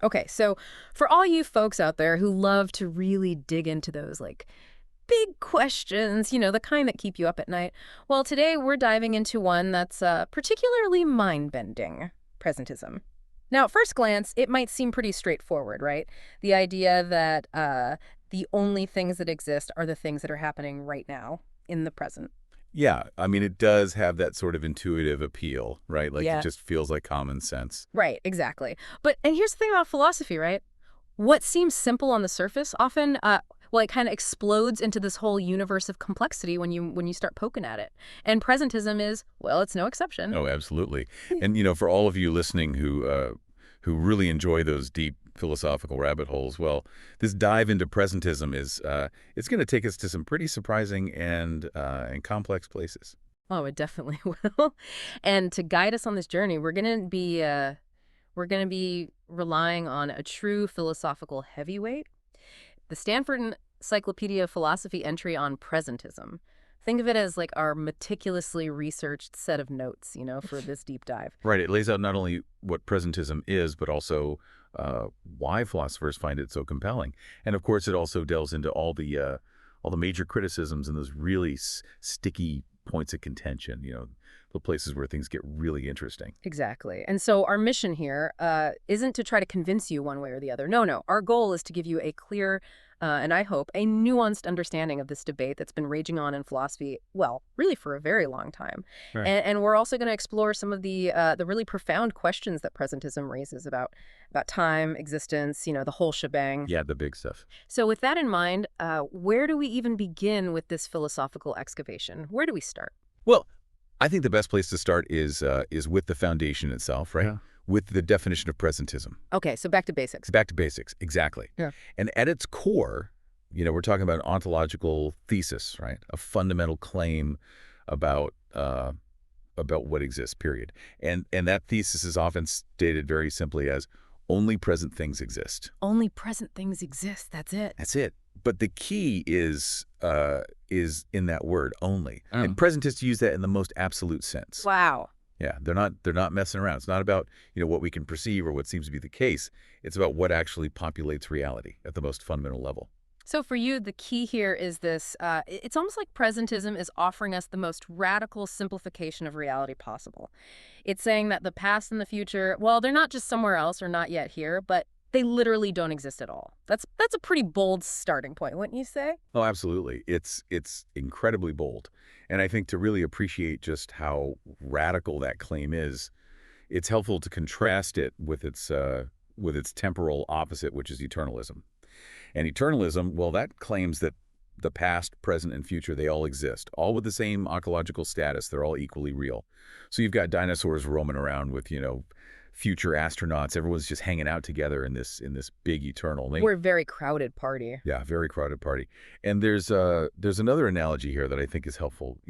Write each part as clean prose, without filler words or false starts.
Okay, so for all you folks out there who love to really dig into those, like, big questions, the kind that keep you up at night, well, today we're diving into one that's particularly mind-bending: presentism. Now, at first glance, it might seem pretty straightforward, right? The idea that the only things that exist are the things that are happening right now in the present. Yeah, I mean, it does have that sort of intuitive appeal, right? Like it Yeah. just feels like common sense. Right, exactly. And here's the thing about philosophy, right? What seems simple on the surface often, well, it kind of explodes into this whole universe of complexity when you start poking at it. And presentism is, well, it's no exception. Oh, absolutely. And for all of you listening who really enjoy those deep philosophical rabbit holes, well, this dive into presentism is it's going to take us to some pretty surprising and complex places. Oh, it definitely will. And to guide us on this journey, we're gonna be relying on a true philosophical heavyweight, the Stanford Encyclopedia of Philosophy entry on presentism. Think of it as like our meticulously researched set of notes, for this deep dive. Right. It lays out not only what presentism is, but also why philosophers find it so compelling. And of course, it also delves into all the major criticisms and those really sticky points of contention. The places where things get really interesting. Exactly. And so our mission here isn't to try to convince you one way or the other. No, no. Our goal is to give you a clear, and I hope, a nuanced understanding of this debate that's been raging on in philosophy, well, really for a very long time. Right. And we're also going to explore some of the really profound questions that presentism raises about time, existence, the whole shebang. Yeah, the big stuff. So with that in mind, where do we even begin with this philosophical excavation? Where do we start? Well, I think the best place to start is with the foundation itself, right? Yeah. With the definition of presentism. Okay, so back to basics. Back to basics, exactly. Yeah. And at its core, we're talking about an ontological thesis, right? A fundamental claim about what exists, period. And that thesis is often stated very simply as only present things exist. Only present things exist. That's it. That's it. But the key is in that word, only. And presentists use that in the most absolute sense. Wow. Yeah, they're not messing around. It's not about, what we can perceive or what seems to be the case. It's about what actually populates reality at the most fundamental level. So for you, the key here is this. It's almost like presentism is offering us the most radical simplification of reality possible. It's saying that the past and the future, well, they're not just somewhere else or not yet here, but they literally don't exist at all. That's a pretty bold starting point, wouldn't you say? Oh, absolutely. It's incredibly bold. And I think to really appreciate just how radical that claim is, it's helpful to contrast it with its temporal opposite, which is eternalism. And eternalism, well, that claims that the past, present, and future, they all exist, all with the same ecological status. They're all equally real. So you've got dinosaurs roaming around with, future astronauts. Everyone's just hanging out together in this big eternal. We're a very crowded party. Yeah, very crowded party. And there's another analogy here that I think is helpful.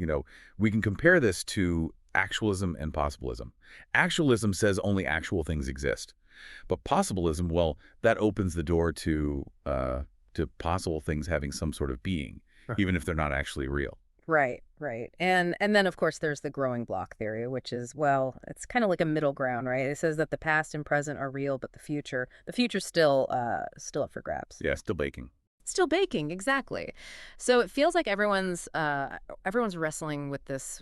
We can compare this to actualism and possibilism. Actualism says only actual things exist. But possibilism, well, that opens the door to possible things having some sort of being, even if they're not actually real. Right, right. And then, of course, there's the growing block theory, which is, well, it's kind of like a middle ground, right? It says that the past and present are real, but the future's still up for grabs. Yeah, still baking. Still baking, exactly. So it feels like everyone's wrestling with this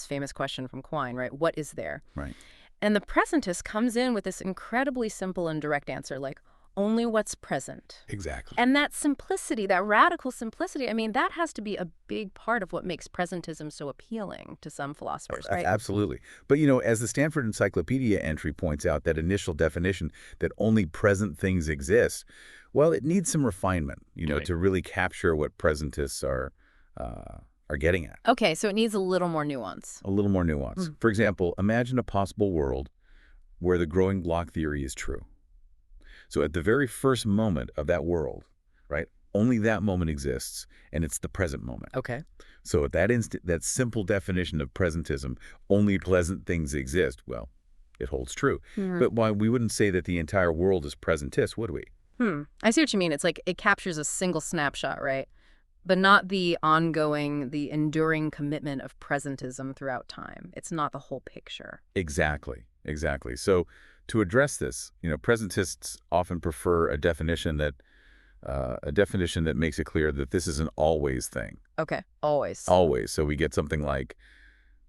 famous question from Quine, right? What is there? Right. And the presentist comes in with this incredibly simple and direct answer, like, only what's present. Exactly. And that simplicity, that radical simplicity, I mean, that has to be a big part of what makes presentism so appealing to some philosophers, right? Absolutely. But, as the Stanford Encyclopedia entry points out, that initial definition that only present things exist, well, it needs some refinement, Right. to really capture what presentists are getting at. Okay, so it needs a little more nuance. A little more nuance. For example, imagine a possible world where the growing block theory is true. So at the very first moment of that world, right, only that moment exists, and it's the present moment. Okay. So at that instant, that simple definition of presentism, only pleasant things exist, well, it holds true. But why we wouldn't say that the entire world is presentist, would we? I see what you mean. It's like it captures a single snapshot, right? But not the ongoing, the enduring commitment of presentism throughout time. It's not the whole picture. Exactly. So To address this, presentists often prefer a definition that makes it clear that this is an always thing. Okay, always. Always. So we get something like,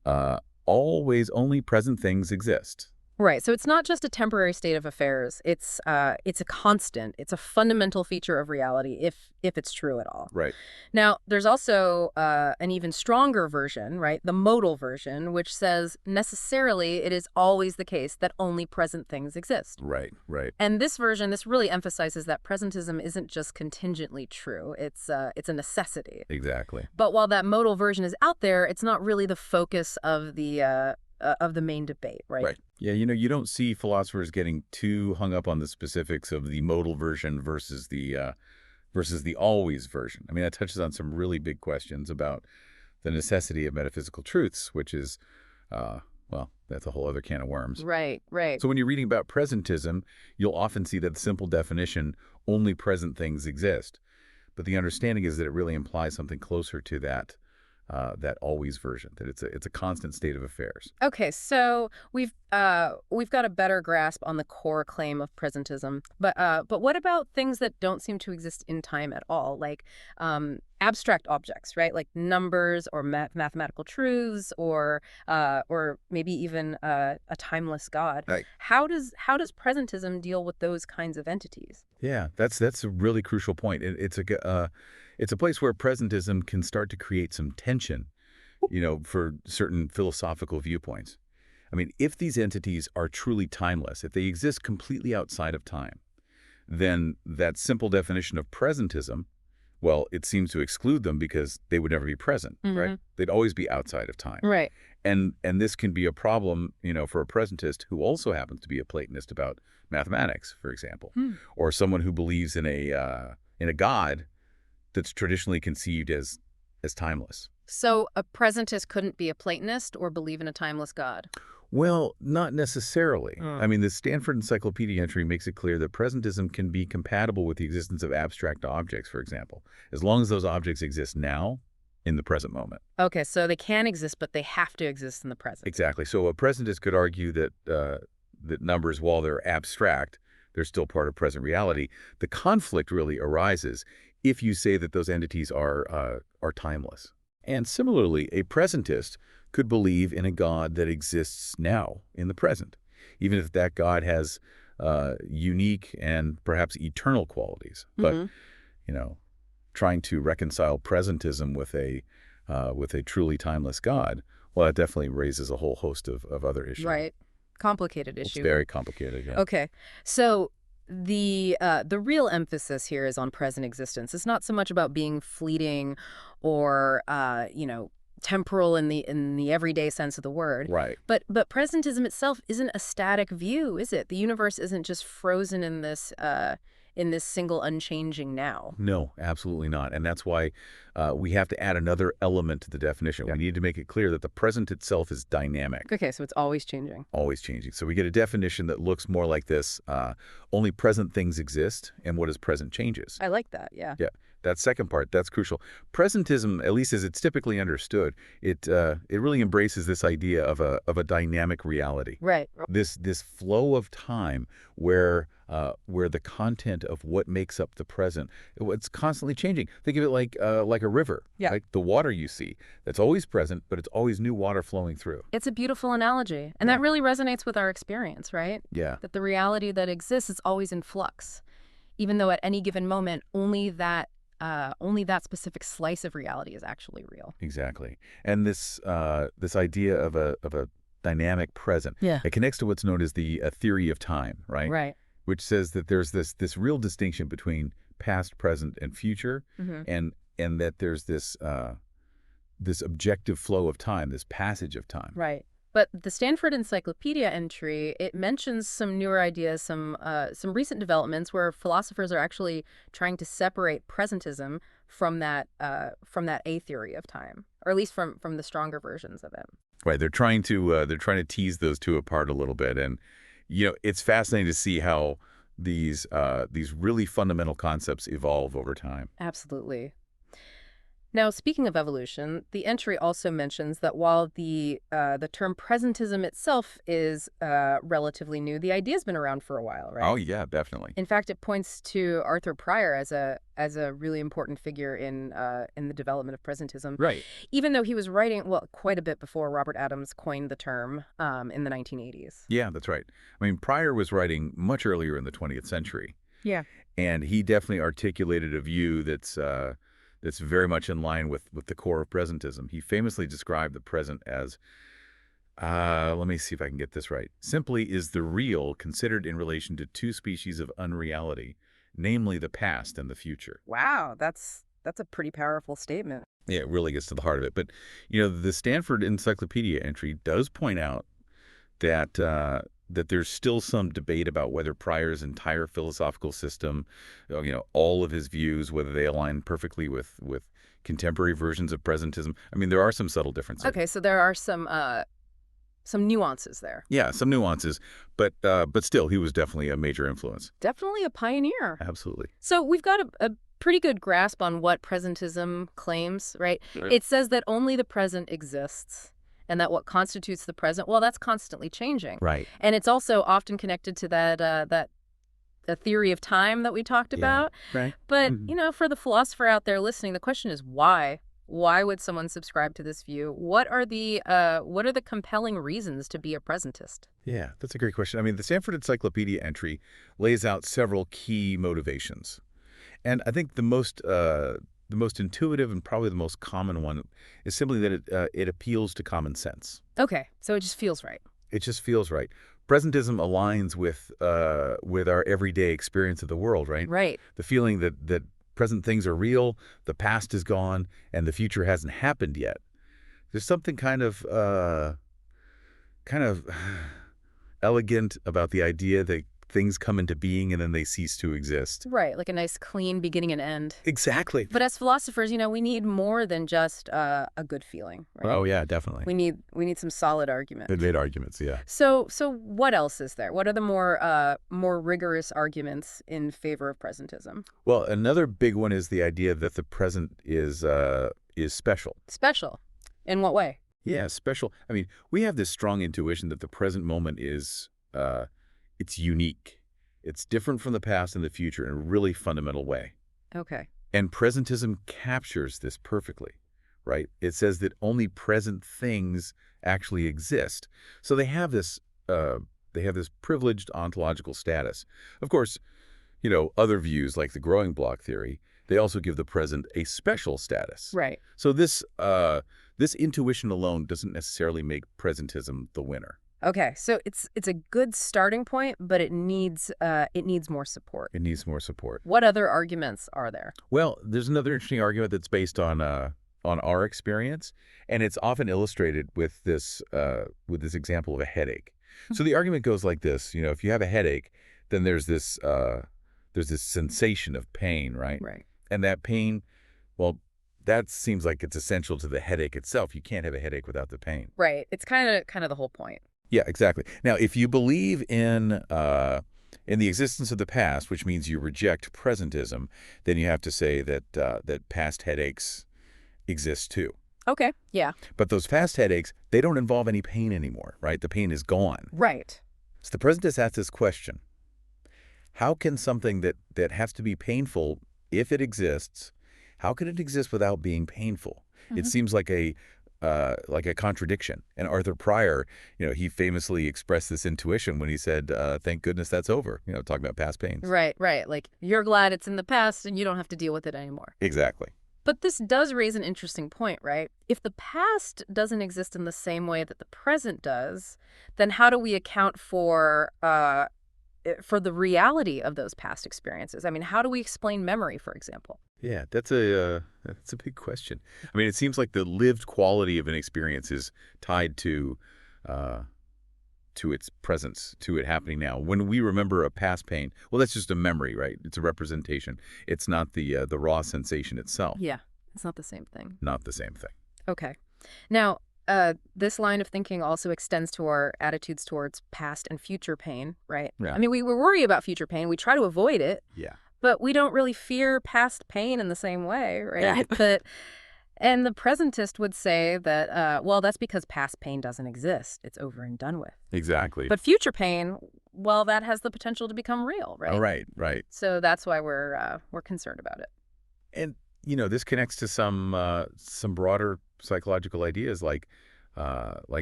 uh, always only present things exist. Right. So it's not just a temporary state of affairs. It's a constant. It's a fundamental feature of reality if it's true at all. Right. Now, there's also an even stronger version, right? The modal version, which says necessarily it is always the case that only present things exist. Right. Right. And this version, this really emphasizes that presentism isn't just contingently true. It's a necessity. Exactly. But while that modal version is out there, it's not really the focus of the main debate, right? Right. Yeah, you don't see philosophers getting too hung up on the specifics of the modal version versus the always version. I mean, that touches on some really big questions about the necessity of metaphysical truths, which is, well, that's a whole other can of worms. Right, right. So when you're reading about presentism, you'll often see that the simple definition, only present things exist. But the understanding is that it really implies something closer to that always version, that it's a constant state of affairs. Okay, so we've got a better grasp on the core claim of presentism, but what about things that don't seem to exist in time at all, like abstract objects, right? Like numbers or mathematical truths, or maybe even a timeless God. Right. How does presentism deal with those kinds of entities? Yeah, that's a really crucial point. It's a place where presentism can start to create some tension, for certain philosophical viewpoints. I mean, if these entities are truly timeless, if they exist completely outside of time, then that simple definition of presentism, well, it seems to exclude them because they would never be present, right? They'd always be outside of time. Right. And this can be a problem, for a presentist who also happens to be a Platonist about mathematics, for example, or someone who believes in a God that's traditionally conceived as timeless. So a presentist couldn't be a Platonist or believe in a timeless God? Well, not necessarily. I mean, the Stanford Encyclopedia entry makes it clear that presentism can be compatible with the existence of abstract objects, for example, as long as those objects exist now in the present moment. Okay, so they can exist, but they have to exist in the present. Exactly. So a presentist could argue that that numbers, while they're abstract, they're still part of present reality. The conflict really arises if you say that those entities are timeless. And similarly, a presentist could believe in a God that exists now in the present, even if that God has unique and perhaps eternal qualities. But, trying to reconcile presentism with a truly timeless God, well, that definitely raises a whole host of other issues. Right. Complicated issue. It's very complicated, yeah. Okay. So the real emphasis here is on present existence. It's not so much about being fleeting or temporal in the everyday sense of the word. Right. But presentism itself isn't a static view, is it? The universe isn't just frozen in this single unchanging now. No, absolutely not. And that's why we have to add another element to the definition. Yeah. We need to make it clear that the present itself is dynamic. Okay, so it's always changing. Always changing. So we get a definition that looks more like this. Only present things exist, and what is present changes. I like that, yeah. Yeah, that second part, that's crucial. Presentism, at least as it's typically understood, it really embraces this idea of a dynamic reality. Right. This flow of time where the content of what makes up the present, it's constantly changing. Think of it like a river. Yeah. Right? The water you see, that's always present, but it's always new water flowing through. It's a beautiful analogy. And that really resonates with our experience, right? Yeah. That the reality that exists is always in flux, even though at any given moment, only that specific slice of reality is actually real. Exactly. And this idea of a dynamic present, it connects to what's known as the theory of time, right? Right. Which says that there's this real distinction between past, present, and future, and that there's this objective flow of time, this passage of time. Right. But the Stanford Encyclopedia entry, it mentions some newer ideas, some recent developments where philosophers are actually trying to separate presentism from that A theory of time, or at least from the stronger versions of it. Right. They're trying to tease those two apart a little bit, and it's fascinating to see how these really fundamental concepts evolve over time. Absolutely. Now, speaking of evolution, the entry also mentions that while the term presentism itself is relatively new, the idea's been around for a while, right? Oh, yeah, definitely. In fact, it points to Arthur Pryor as a really important figure in the development of presentism, Right. even though he was writing quite a bit before Robert Adams coined the term in the 1980s. Yeah, that's right. I mean, Pryor was writing much earlier in the 20th century, Yeah. and he definitely articulated a view that's very much in line with the core of presentism. He famously described the present as, let me see if I can get this right, simply is the real considered in relation to two species of unreality, namely the past and the future. Wow, that's a pretty powerful statement. Yeah, it really gets to the heart of it. But, the Stanford Encyclopedia entry does point out that there's still some debate about whether Pryor's entire philosophical system, all of his views, whether they align perfectly with contemporary versions of presentism. I mean, there are some subtle differences. Okay, so there are some nuances there. Yeah, some nuances, but still, he was definitely a major influence. Definitely a pioneer. Absolutely. So we've got a pretty good grasp on what presentism claims, right? Right. It says that only the present exists and that what constitutes the present, well, that's constantly changing. Right. And it's also often connected to that the theory of time that we talked Yeah. about. Right. But, Mhm. for the philosopher out there listening, the question is why? Why would someone subscribe to this view? What are the compelling reasons to be a presentist? Yeah, that's a great question. I mean, the Stanford Encyclopedia entry lays out several key motivations. And I think the most intuitive and probably the most common one is simply that it appeals to common sense. Okay, so it just feels right. It just feels right. Presentism aligns with our everyday experience of the world, right? Right. The feeling that present things are real, the past is gone, and the future hasn't happened yet. There's something kind of elegant about the idea that things come into being and then they cease to exist. Right, like a nice clean beginning and end. Exactly. But as philosophers, we need more than just a good feeling, right? Oh yeah, definitely. We need some solid argument. They made arguments, yeah. So what else is there? What are the more rigorous arguments in favor of presentism? Well, another big one is the idea that the present is special. Special. In what way? Yeah, special. I mean, we have this strong intuition that the present moment is it's unique. It's different from the past and the future in a really fundamental way. Okay. And presentism captures this perfectly, right? It says that only present things actually exist. So they have this privileged ontological status. Of course, other views like the growing block theory, they also give the present a special status. Right. So this intuition alone doesn't necessarily make presentism the winner. Okay. So it's a good starting point, but it needs more support. It needs more support. What other arguments are there? Well, there's another interesting argument that's based on our experience, and it's often illustrated with this example of a headache. So the argument goes like this: if you have a headache, then there's this sensation of pain, right? Right. And that pain, well, that seems like it's essential to the headache itself. You can't have a headache without the pain. Right. It's kind of the whole point. Yeah, exactly. Now, if you believe in the existence of the past, which means you reject presentism, then you have to say that past headaches exist too. Okay. Yeah. But those past headaches, they don't involve any pain anymore, right? The pain is gone. Right. So the presentist asks this question: how can something that has to be painful, if it exists, how can it exist without being painful? It seems like a contradiction. And Arthur Pryor, he famously expressed this intuition when he said, thank goodness that's over, talking about past pains. Right. Like you're glad it's in the past and you don't have to deal with it anymore. Exactly. But this does raise an interesting point, right? If the past doesn't exist in the same way that the present does, then how do we account for the reality of those past experiences? I mean, how do we explain memory, for example? Yeah, that's a big question. I mean, it seems like the lived quality of an experience is tied to its presence, to it happening now. When we remember a past pain, well, that's just a memory, right? It's a representation. It's not the raw sensation itself. Yeah, it's not the same thing. Not the same thing. Okay. Now, this line of thinking also extends to our attitudes towards past and future pain, right? Yeah. I mean, we worry about future pain. We try to avoid it. Yeah. But we don't really fear past pain in the same way, right? But And the presentist would say that, well, that's because past pain doesn't exist. It's over and done with. Exactly. But future pain, well, that has the potential to become real, All right? right, right. So that's why we're concerned about it. And this connects to some broader psychological ideas like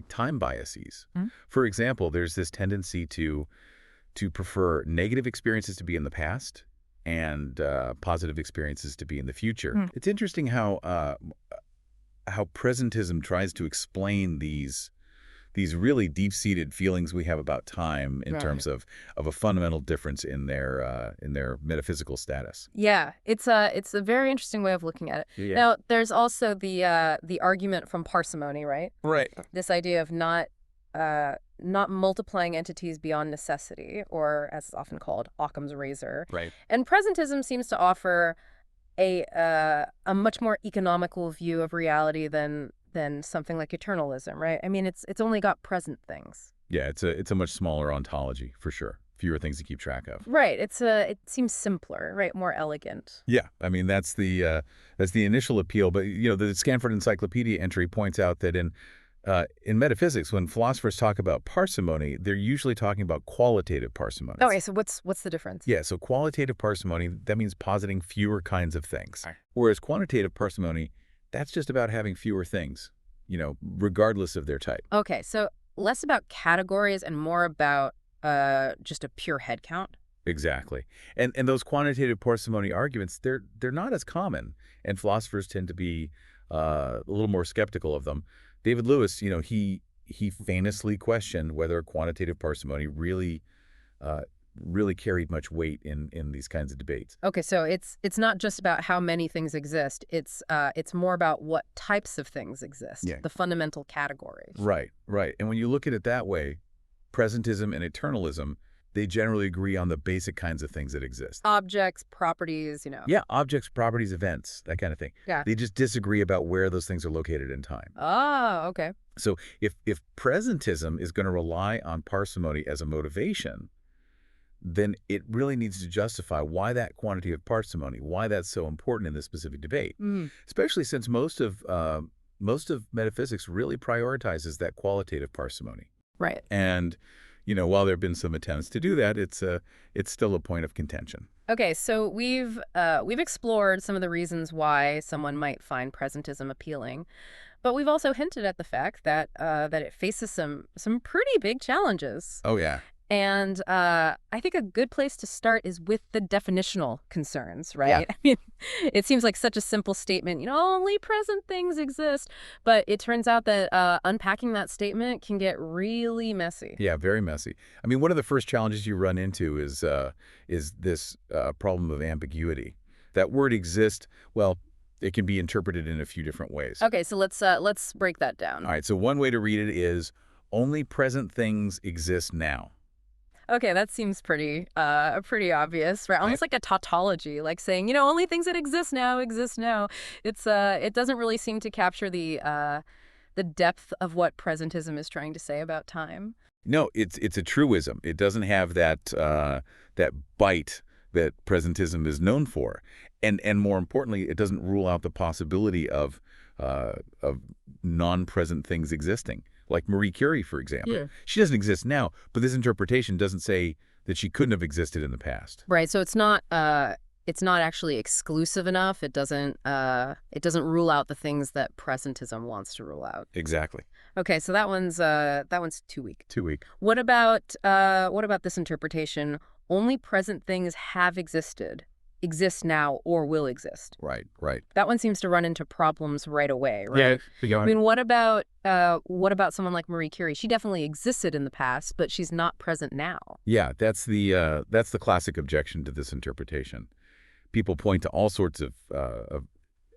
time biases. Mhm. For example, there's this tendency to prefer negative experiences to be in the past and positive experiences to be in the future. Mm. It's interesting how presentism tries to explain these really deep-seated feelings we have about time in Right. terms of a fundamental difference in their metaphysical status. Yeah, it's a very interesting way of looking at it. Yeah. Now, there's also the argument from parsimony, right? Right. This idea of not multiplying entities beyond necessity, or as it's often called, Occam's razor. Right. And presentism seems to offer a much more economical view of reality than something like eternalism, right? I mean, it's only got present things. Yeah, it's a much smaller ontology for sure. Fewer things to keep track of. Right. It seems simpler, right? More elegant. Yeah, I mean that's the initial appeal. But the Stanford Encyclopedia entry points out that in metaphysics, when philosophers talk about parsimony, they're usually talking about qualitative parsimony. Okay, so what's the difference? Yeah, so qualitative parsimony, that means positing fewer kinds of things. Right. Whereas quantitative parsimony, that's just about having fewer things, regardless of their type. Okay, so less about categories and more about just a pure head count. Exactly. And those quantitative parsimony arguments, they're not as common, and philosophers tend to be a little more skeptical of them. David Lewis, he famously questioned whether quantitative parsimony really carried much weight in these kinds of debates. Okay, so it's not just about how many things exist. It's more about what types of things exist, Yeah. the fundamental categories. Right, right. And when you look at it that way, presentism and eternalism, they generally agree on the basic kinds of things that exist. Objects, properties. Yeah, objects, properties, events, that kind of thing. Yeah. They just disagree about where those things are located in time. Oh, okay. So if presentism is going to rely on parsimony as a motivation, then it really needs to justify why that quantity of parsimony, why that's so important in this specific debate, Mm, especially since most of metaphysics really prioritizes that qualitative parsimony. right. And while there have been some attempts to do that, it's still a point of contention. Okay, so we've explored some of the reasons why someone might find presentism appealing, but we've also hinted at the fact that it faces some pretty big challenges. Oh yeah. And I think a good place to start is with the definitional concerns, right? I mean, it seems like such a simple statement, only present things exist. But it turns out that unpacking that statement can get really messy. Yeah, very messy. I mean, one of the first challenges you run into is this problem of ambiguity. That word exists, well, it can be interpreted in a few different ways. Okay, so let's break that down. All right, so one way to read it is only present things exist now. Okay, that seems pretty obvious, right? Almost like a tautology, like saying, only things that exist now exist now. It doesn't really seem to capture the depth of what presentism is trying to say about time. No, it's a truism. It doesn't have that bite that presentism is known for, and more importantly, it doesn't rule out the possibility of non-present things existing. Like Marie Curie, for example. Yeah. She doesn't exist now, but this interpretation doesn't say that she couldn't have existed in the past. Right. So it's not actually exclusive enough. It doesn't rule out the things that presentism wants to rule out. Exactly. Okay, so that one's too weak. Too weak. What about this interpretation? Only present things have existed, exist now, or will exist. Right, right. That one seems to run into problems right away, right? Yeah. I mean, what about someone like Marie Curie? She definitely existed in the past, but she's not present now. Yeah, that's the classic objection to this interpretation. People point to all sorts of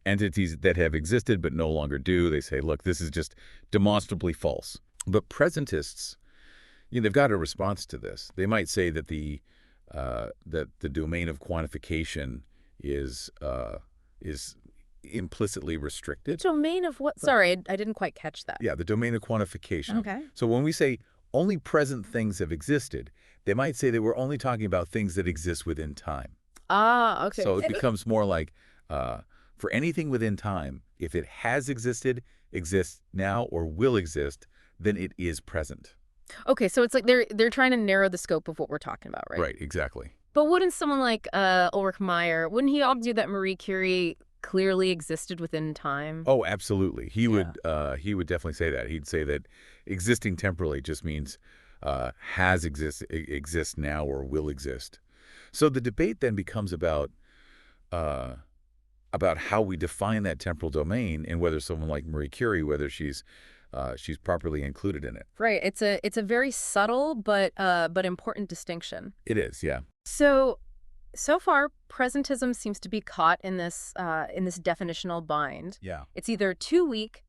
entities that have existed but no longer do. They say, look, this is just demonstrably false. But presentists, they've got a response to this. They might say that the domain of quantification is implicitly restricted. Domain of what? Sorry, I didn't quite catch that. Yeah, the domain of quantification. Okay. So when we say only present things have existed, they might say that we're only talking about things that exist within time. Ah, okay. So it becomes more like For anything within time, if it has existed, exists now, or will exist, then it is present. Okay, so it's like they're trying to narrow the scope of what we're talking about, right? Right, exactly. But wouldn't someone like Ulrich Meyer, wouldn't he argue that Marie Curie clearly existed within time? Oh, absolutely. Yeah. He would definitely say that. He'd say that existing temporally just means exists now or will exist. So the debate then becomes uh, about how we define that temporal domain and whether someone like Marie Curie, whether she's properly included in it. Right. It's a very subtle but important distinction. It is, yeah. So far, presentism seems to be caught in this definitional bind. Yeah. It's either too weak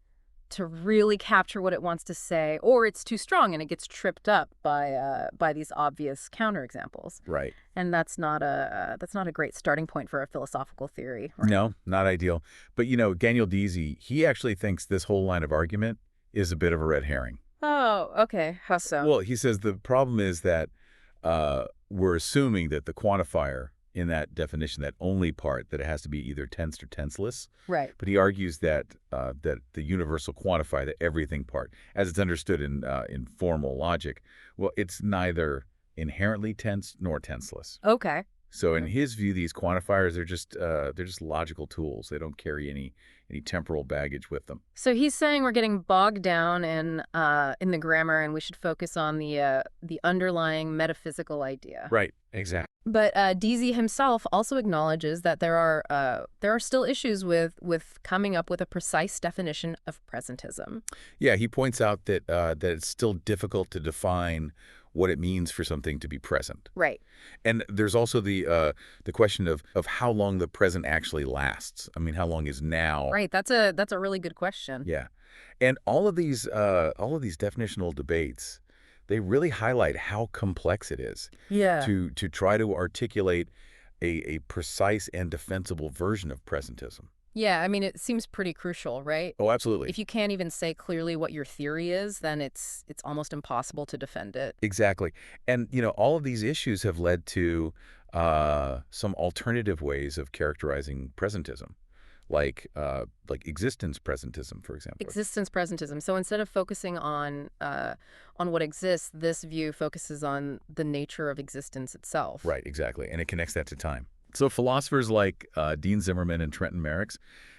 to really capture what it wants to say, or it's too strong and it gets tripped up by these obvious counterexamples. Right. And that's not a great starting point for a philosophical theory. Right? No, not ideal. But, Daniel Deasy, he actually thinks this whole line of argument is a bit of a red herring. Oh, okay. How so? Well, he says the problem is that we're assuming that the quantifier in that definition, that only part, that it has to be either tensed or tenseless. Right. But he argues that that the universal quantifier, the everything part, as it's understood in formal logic, well, it's neither inherently tense nor tenseless. Okay. So in his view, these quantifiers are they're just logical tools. They don't carry any temporal baggage with them. So he's saying we're getting bogged down in the grammar, and we should focus on the underlying metaphysical idea. Right. Exactly. But Deasy himself also acknowledges that there are still issues with coming up with a precise definition of presentism. Yeah, he points out that it's still difficult to define what it means for something to be present. Right. And there's also the question of how long the present actually lasts. I mean, how long is now? Right. That's a really good question. Yeah. And all of these definitional debates, they really highlight how complex it is Yeah. to try to articulate a precise and defensible version of presentism. Yeah. I mean, it seems pretty crucial, right? Oh, absolutely. If you can't even say clearly what your theory is, then it's almost impossible to defend it. Exactly. And, all of these issues have led to some alternative ways of characterizing presentism, like existence presentism, for example. Existence presentism. So instead of focusing on what exists, this view focuses on the nature of existence itself. Right, exactly. And it connects that to time. So philosophers like Dean Zimmerman and Trenton Merricks,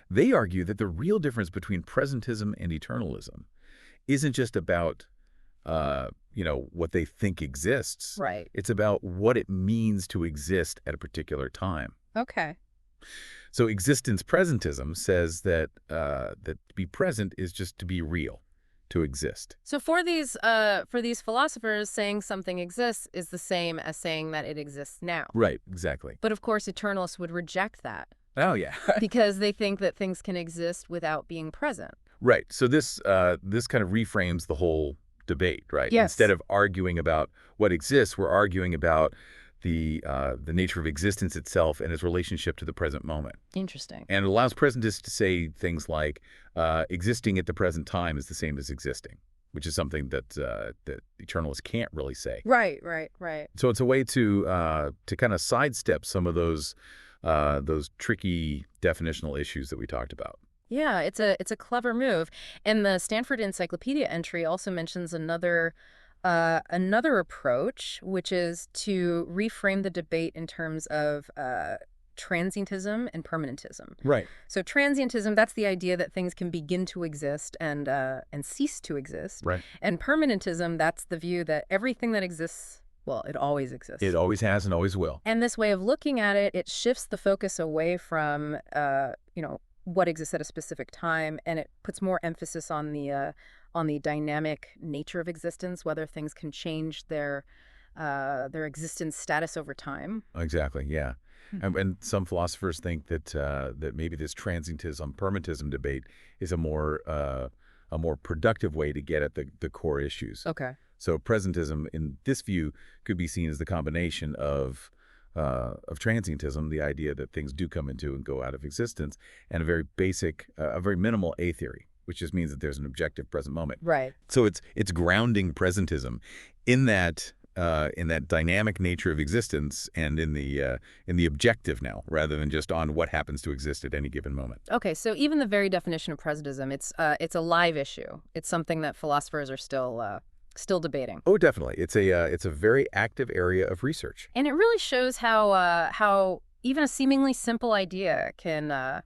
they argue that the real difference between presentism and eternalism isn't just about, what they think exists. Right. It's about what it means to exist at a particular time. Okay. So existence presentism says that to be present is just to be real, to exist. So for these philosophers, saying something exists is the same as saying that it exists now. Right, exactly. But of course, eternalists would reject that Oh, yeah. because they think that things can exist without being present. Right. So this kind of reframes the whole debate, right? Yes. Instead of arguing about what exists, we're arguing about the nature of existence itself and its relationship to the present moment. Interesting. And it allows presentists to say things like existing at the present time is the same as existing, which is something that eternalists can't really say. Right. So it's a way to kind of sidestep some of those tricky definitional issues that we talked about. Yeah, it's a clever move. And the Stanford Encyclopedia entry also mentions another approach, which is to reframe the debate in terms of transientism and permanentism. Right. So transientism, that's the idea that things can begin to exist and cease to exist. Right. And permanentism, that's the view that everything that exists, well, it always exists. It always has and always will. And this way of looking at it, it shifts the focus away from, what exists at a specific time, and it puts more emphasis on the dynamic nature of existence, whether things can change their existence status over time. Exactly. Yeah. And some philosophers think that maybe this transientism permanentism debate is a more productive way to get at the core issues. Okay. So presentism, in this view, could be seen as the combination of transientism, the idea that things do come into and go out of existence, and a very basic, a very minimal A theory, which just means that there's an objective present moment. Right. So it's grounding presentism in that in that dynamic nature of existence and in the objective now, rather than just on what happens to exist at any given moment. Okay, so even the very definition of presentism, it's a live issue. It's something that philosophers are still debating. Oh, definitely. It's a very active area of research. And it really shows how even a seemingly simple idea can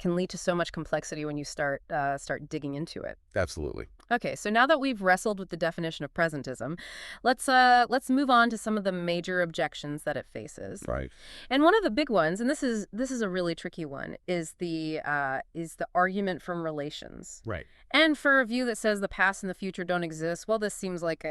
lead to so much complexity when you start digging into it. Absolutely. Okay, so now that we've wrestled with the definition of presentism, let's move on to some of the major objections that it faces. Right. And one of the big ones, and this is a really tricky one, is the argument from relations. Right. And for a view that says the past and the future don't exist, well, this seems like